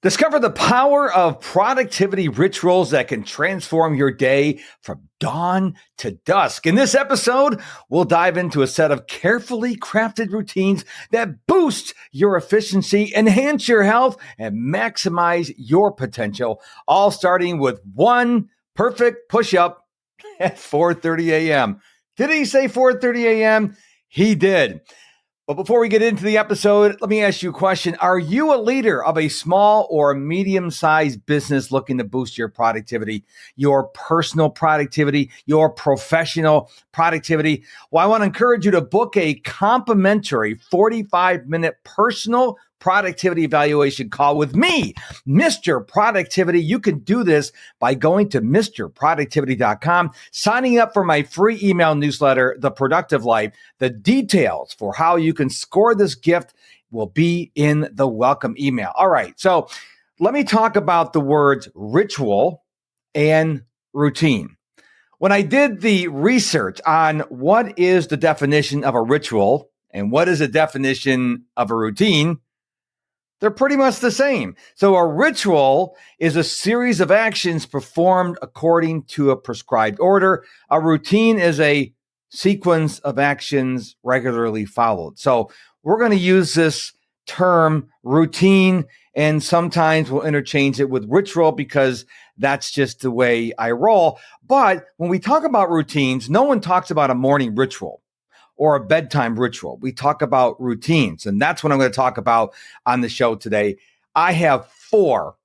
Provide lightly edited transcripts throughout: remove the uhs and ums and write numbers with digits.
Discover the power of productivity rituals that can transform your day from dawn to dusk. In this episode, we'll dive into a set of carefully crafted routines that boost your efficiency, enhance your health, and maximize your potential, all starting with one perfect push-up at 4:30 a.m. Did he say 4:30 a.m.? He did. But before we get into the episode, let me ask you a question. Are you a leader of a small or medium-sized business looking to boost your productivity, your personal productivity, your professional productivity? Well, I want to encourage you to book a complimentary 45-minute personal productivity evaluation call with me, Mr. Productivity. You can do this by going to mrproductivity.com, signing up for my free email newsletter, The Productive Life. The details for how you can score this gift will be in the welcome email. All right, so let me talk about the words ritual and routine. When I did the research on what is the definition of a ritual and what is a definition of a routine, they're pretty much the same. So a ritual is a series of actions performed according to a prescribed order. A routine is a sequence of actions regularly followed. So we're going to use this term routine, and sometimes we'll interchange it with ritual because that's just the way I roll. But when we talk about routines, no one talks about a morning ritual or a bedtime ritual. We talk about routines, and that's what I'm going to talk about on the show today. I have four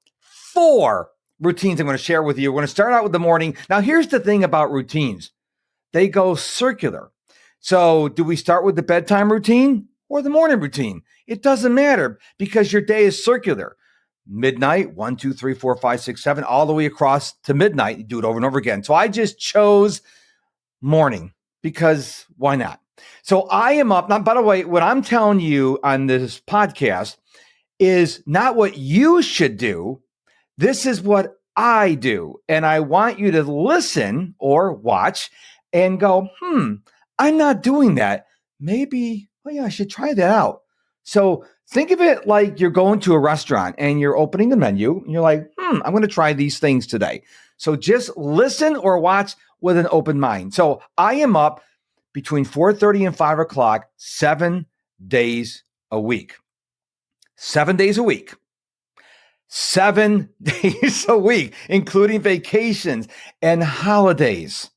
routines I'm going to share with you. We're going to start out with the morning. Now, here's the thing about routines. They go circular. So do we start with the bedtime routine or the morning routine? It doesn't matter because your day is circular. Midnight, 1, 2, 3, 4, 5, 6, 7, all the way across to midnight. You do it over and over again. So I just chose morning because why not? So I am up. Now, by the way, what I'm telling you on this podcast is not what you should do. This is what I do. And I want you to listen or watch and go, I'm not doing that. Maybe, I should try that out. So think of it like you're going to a restaurant and you're opening the menu and you're like, I'm going to try these things today. So just listen or watch with an open mind. So I am up between 4:30 and 5 o'clock, 7 days a week. 7 days a week. 7 days a week, including vacations and holidays.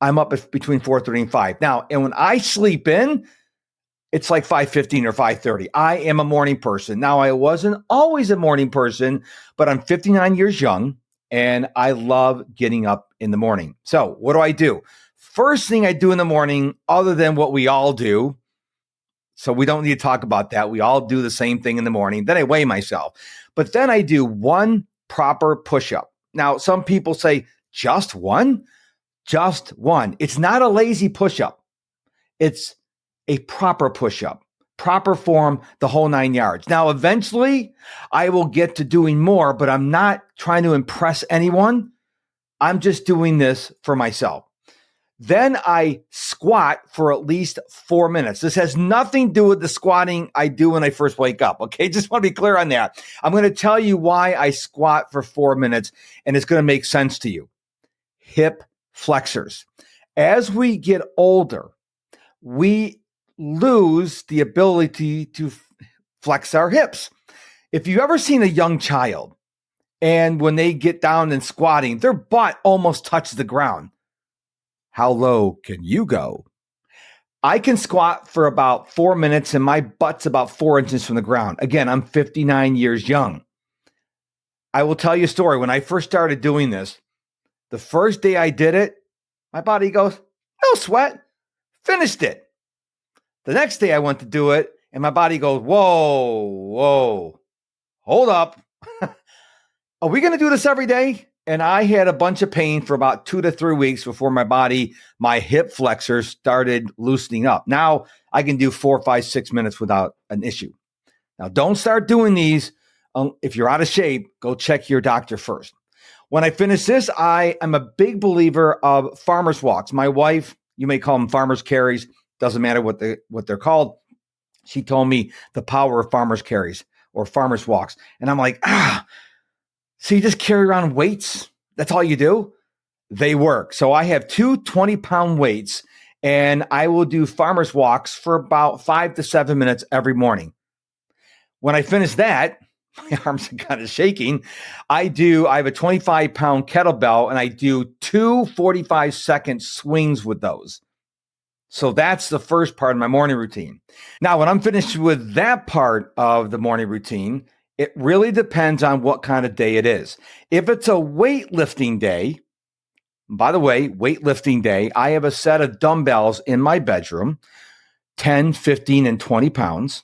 I'm up between 4:30 and 5. Now, and when I sleep in, it's like 5:15 or 5:30. I am a morning person. Now, I wasn't always a morning person, but I'm 59 years young, and I love getting up in the morning. So what do? First thing I do in the morning, other than what we all do, so we don't need to talk about that. We all do the same thing in the morning. Then I weigh myself. But then I do one proper push-up. Now, some people say, just one? Just one. It's not a lazy push-up. It's a proper push-up, proper form, the whole 9 yards. Now, eventually, I will get to doing more, but I'm not trying to impress anyone. I'm just doing this for myself. Then I squat for at least 4 minutes. This has nothing to do with the squatting I do when I first wake up. Okay, just want to be clear on that. I'm going to tell you why I squat for 4 minutes, and it's going to make sense to you. Hip flexors. As we get older, we lose the ability to flex our hips. If you've ever seen a young child, and when they get down and squatting, their butt almost touches the ground. How low can you go? I can squat for about 4 minutes and my butt's about 4 inches from the ground. Again, I'm 59 years young. I will tell you a story. When I first started doing this, the first day I did it, my body goes, no sweat, finished it. The next day I went to do it and my body goes, whoa, hold up. Are we going to do this every day? And I had a bunch of pain for about 2 to 3 weeks before my hip flexors started loosening up. Now I can do 4, 5, 6 minutes without an issue. Now don't start doing these. If you're out of shape, go check your doctor first. When I finish this, I am a big believer of farmer's walks. My wife, you may call them farmer's carries. Doesn't matter what they're called. She told me the power of farmer's carries. or farmer's walks. And I'm like, so you just carry around weights? That's all you do? They work. So I have two 20-pound weights, and I will do farmer's walks for about 5 to 7 minutes every morning. When I finish that, my arms are kind of shaking. I have a 25-pound kettlebell, and I do two 45-second swings with those. So that's the first part of my morning routine. Now, when I'm finished with that part of the morning routine, it really depends on what kind of day it is. If it's a weightlifting day, by the way, weightlifting day, I have a set of dumbbells in my bedroom, 10, 15, and 20 pounds,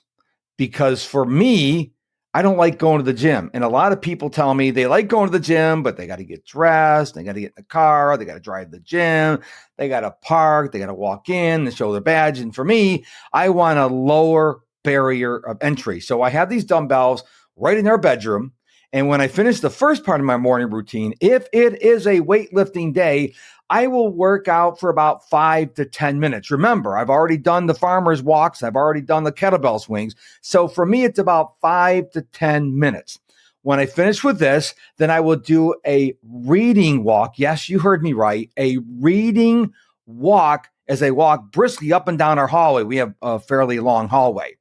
because for me, I don't like going to the gym. And a lot of people tell me they like going to the gym, but they got to get dressed, they got to get in the car, they got to drive to the gym, they got to park, they got to walk in and show their badge. And for me, I want a lower barrier of entry. So I have these dumbbells right in our bedroom. And when I finish the first part of my morning routine, if it is a weightlifting day, I will work out for about 5 to 10 minutes. Remember, I've already done the farmer's walks. I've already done the kettlebell swings. So for me, it's about 5 to 10 minutes. When I finish with this, then I will do a reading walk. Yes, you heard me right. A reading walk as I walk briskly up and down our hallway. We have a fairly long hallway.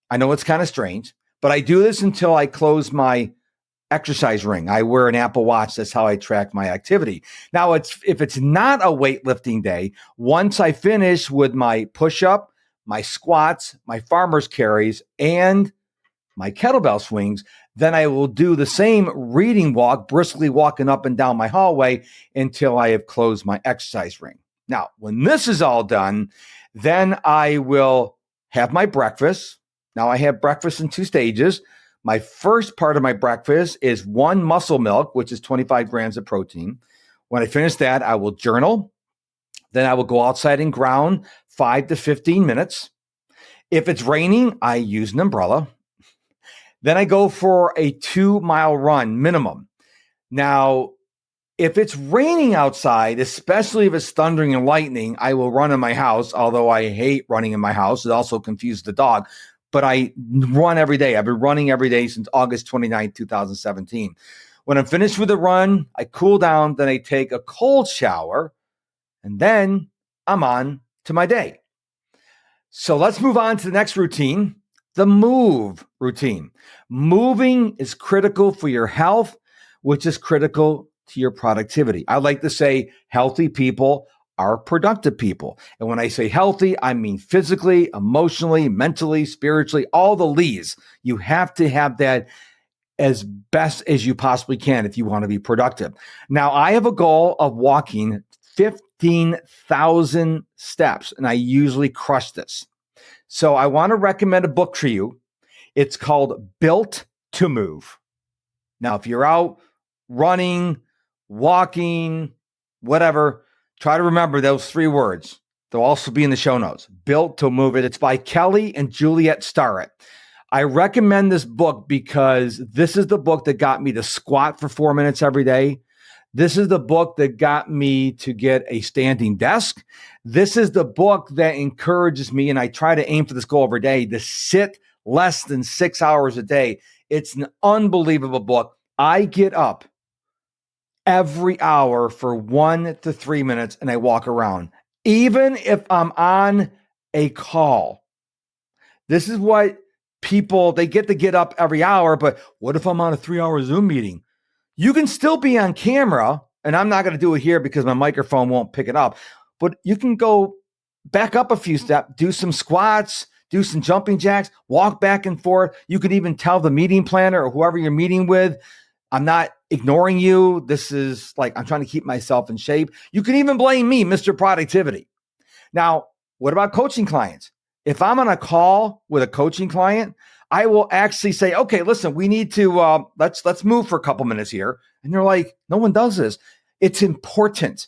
I know it's kind of strange, but I do this until I close my exercise ring. I wear an Apple Watch. That's how I track my activity. Now, if it's not a weightlifting day, once I finish with my push-up, my squats, my farmer's carries, and my kettlebell swings, then I will do the same reading walk, briskly walking up and down my hallway until I have closed my exercise ring. Now, when this is all done, then I will have my breakfast. Now, I have breakfast in 2 stages. My first part of my breakfast is 1 muscle milk, which is 25 grams of protein. When I finish that, I will journal. Then I will go outside and ground 5 to 15 minutes. If it's raining, I use an umbrella. Then I go for a 2-mile run minimum. Now, if it's raining outside, especially if it's thundering and lightning, I will run in my house, although I hate running in my house. It also confuses the dog. But I run every day. I've been running every day since August 29, 2017. When I'm finished with the run, I cool down, then I take a cold shower, and then I'm on to my day. So let's move on to the next routine, the move routine. Moving is critical for your health, which is critical to your productivity. I like to say healthy people are productive people. And when I say healthy, I mean physically, emotionally, mentally, spiritually, all the Lees. You have to have that as best as you possibly can if you want to be productive. Now, I have a goal of walking 15,000 steps, and I usually crush this. So I want to recommend a book for you. It's called Built to Move. Now, if you're out running, walking, whatever, try to remember those 3 words. They'll also be in the show notes. Built to Move It. It's by Kelly and Juliet Starrett. I recommend this book because this is the book that got me to squat for 4 minutes every day. This is the book that got me to get a standing desk. This is the book that encourages me, and I try to aim for this goal every day, to sit less than 6 hours a day. It's an unbelievable book. I get up every hour for 1 to 3 minutes and I walk around, even if I'm on a call. This is what people, they get to get up every hour, but what if I'm on a 3-hour Zoom meeting? You can still be on camera, and I'm not going to do it here because my microphone won't pick it up, but you can go back up a few steps, do some squats, do some jumping jacks, walk back and forth. You could even tell the meeting planner or whoever you're meeting with, I'm not ignoring you. This is like, I'm trying to keep myself in shape. You can even blame me, Mr. Productivity. Now, what about coaching clients? If I'm on a call with a coaching client, I will actually say, okay, listen, we need to, let's move for a couple minutes here. And they're like, no one does this. It's important.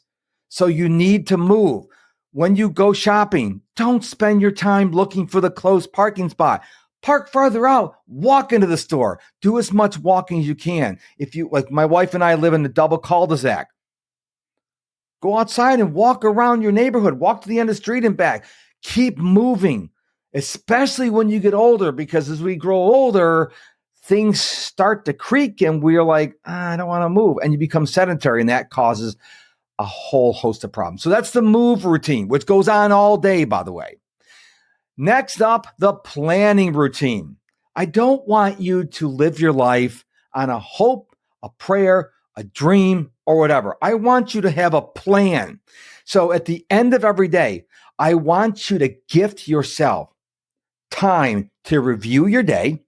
So you need to move. When you go shopping, don't spend your time looking for the close parking spot. Park farther out, walk into the store, do as much walking as you can. If you, like my wife and I live in the double cul-de-sac, go outside and walk around your neighborhood, walk to the end of the street and back. Keep moving, especially when you get older, because as we grow older, things start to creak and we're like, I don't want to move. And you become sedentary, and that causes a whole host of problems. So that's the move routine, which goes on all day, by the way. Next up, the planning routine. I don't want you to live your life on a hope, a prayer, a dream, or whatever. I want you to have a plan. So at the end of every day, I want you to gift yourself time to review your day.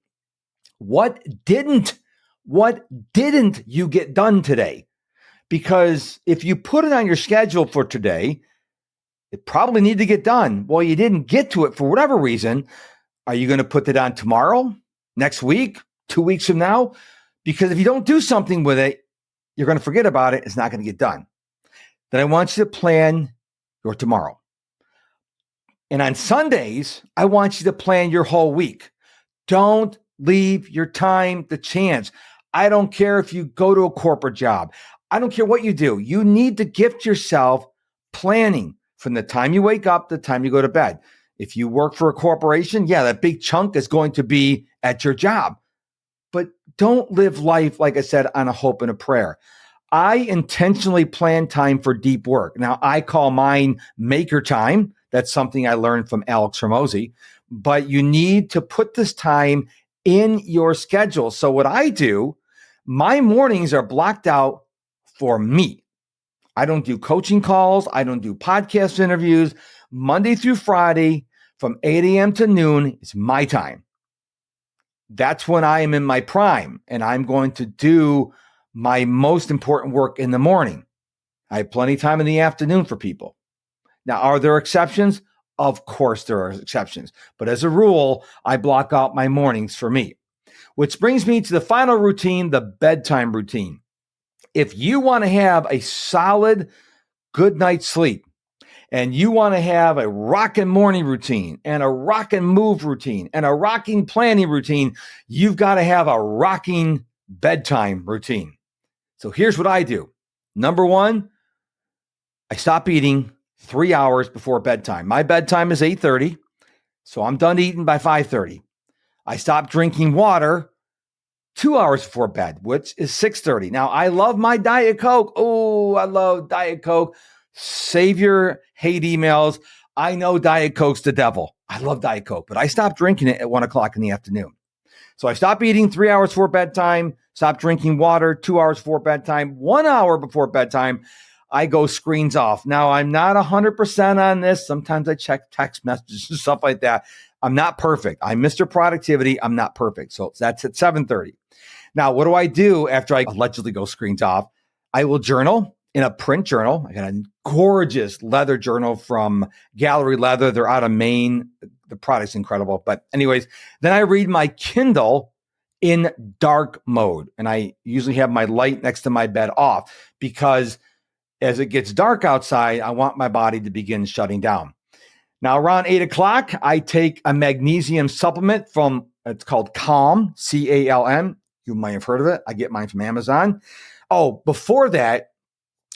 What didn't you get done today? Because if you put it on your schedule for today, it probably need to get done. Well, you didn't get to it for whatever reason. Are you going to put it on tomorrow, next week, 2 weeks from now? Because if you don't do something with it, you're going to forget about it. It's not going to get done. Then I want you to plan your tomorrow. And on Sundays, I want you to plan your whole week. Don't leave your time to chance. I don't care if you go to a corporate job. I don't care what you do. You need to gift yourself planning from the time you wake up to the time you go to bed. If you work for a corporation, yeah, that big chunk is going to be at your job. But don't live life, like I said, on a hope and a prayer. I intentionally plan time for deep work. Now, I call mine maker time. That's something I learned from Alex Hormozy. But you need to put this time in your schedule. So what I do, my mornings are blocked out for me. I don't do coaching calls. I don't do podcast interviews. Monday through Friday from 8 a.m. to noon is my time. That's when I am in my prime, and I'm going to do my most important work in the morning. I have plenty of time in the afternoon for people. Now, are there exceptions? Of course there are exceptions. But as a rule, I block out my mornings for me. Which brings me to the final routine, the bedtime routine. If you want to have a solid, good night's sleep, and you want to have a rockin' morning routine and a rockin' move routine and a rocking planning routine, you've got to have a rocking bedtime routine. So here's what I do. Number one, I stop eating 3 hours before bedtime. My bedtime is 8:30, so I'm done eating by 5:30. I stop drinking water 2 hours before bed, which is 6:30. Now, I love my Diet Coke. Oh, I love Diet Coke. Save your hate emails. I know Diet Coke's the devil. I love Diet Coke, but I stopped drinking it at 1 o'clock in the afternoon. So I stop eating 3 hours before bedtime, stop drinking water 2 hours before bedtime, 1 hour before bedtime, I go screens off. Now, I'm not 100% on this. Sometimes I check text messages and stuff like that. I'm not perfect. I'm Mr. Productivity. I'm not perfect. So that's at 7:30. Now, what do I do after I allegedly go screens off? I will journal in a print journal. I got a gorgeous leather journal from Gallery Leather. They're out of Maine. The product's incredible. But anyways, then I read my Kindle in dark mode. And I usually have my light next to my bed off because as it gets dark outside, I want my body to begin shutting down. Now, around 8 o'clock, I take a magnesium supplement it's called Calm, C-A-L-M. You might have heard of it. I get mine from Amazon. Oh, before that,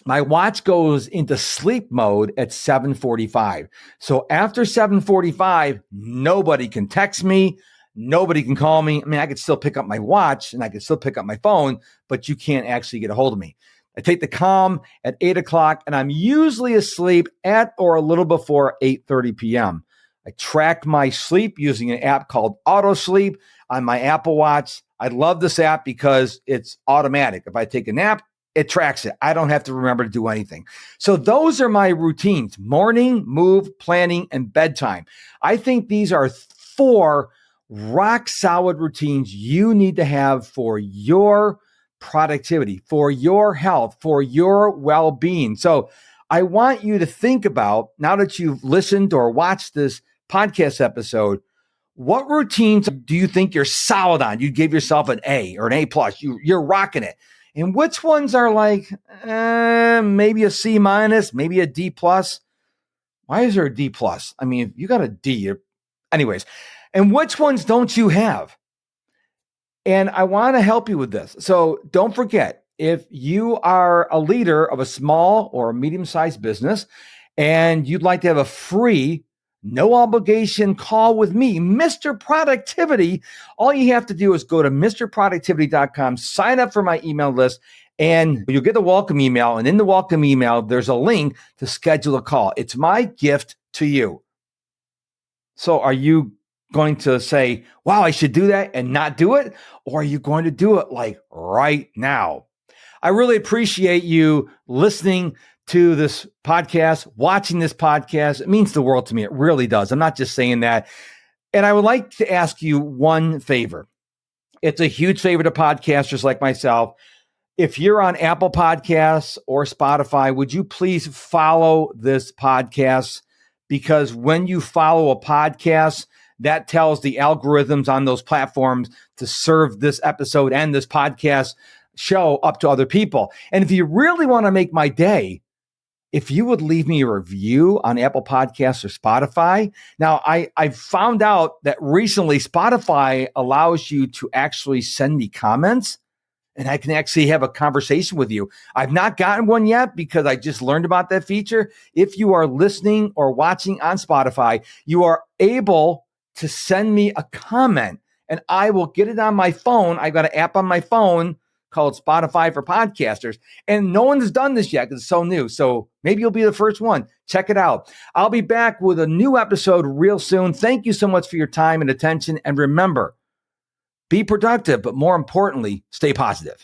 my watch goes into sleep mode at 7:45. So after 7:45, nobody can text me. Nobody can call me. I mean, I could still pick up my watch and I could still pick up my phone, but you can't actually get a hold of me. I take the Calm at 8 o'clock and I'm usually asleep at or a little before 8:30 p.m. I track my sleep using an app called Auto Sleep on my Apple Watch. I love this app because it's automatic. If I take a nap, it tracks it. I don't have to remember to do anything. So those are my routines: morning, move, planning, and bedtime. I think these are 4 rock solid routines you need to have for your productivity, for your health, for your well-being. So I want you to think about, now that you've listened or watched this podcast episode, what routines do you think you're solid on? You give yourself an A or an A plus. You're rocking it. And which ones are like maybe a C minus, maybe a D plus? Why is there a D plus? I mean, if you got a D. Anyways, and which ones don't you have? And I want to help you with this. So don't forget, if you are a leader of a small or a medium-sized business and you'd like to have a free no obligation call with me, Mr. Productivity. All you have to do is go to mrproductivity.com, sign up for my email list, and you'll get a welcome email. And in the welcome email, there's a link to schedule a call. It's my gift to you. So are you going to say, wow, I should do that and not do it? Or are you going to do it like right now? I really appreciate you listening to this podcast, watching this podcast. It means the world to me. It really does. I'm not just saying that. And I would like to ask you one favor. It's a huge favor to podcasters like myself. If you're on Apple Podcasts or Spotify, would you please follow this podcast? Because when you follow a podcast, that tells the algorithms on those platforms to serve this episode and this podcast show up to other people. And if you really want to make my day, if you would leave me a review on Apple Podcasts or Spotify. Now, I found out that recently Spotify allows you to actually send me comments, and I can actually have a conversation with you. I've not gotten one yet because I just learned about that feature. If you are listening or watching on Spotify, you are able to send me a comment and I will get it on my phone. I've got an app on my phone called Spotify for Podcasters, and no one's done this yet because it's so new. So maybe you'll be the first one. Check it out. I'll be back with a new episode real soon. Thank you so much for your time and attention. And remember, be productive, but more importantly, stay positive.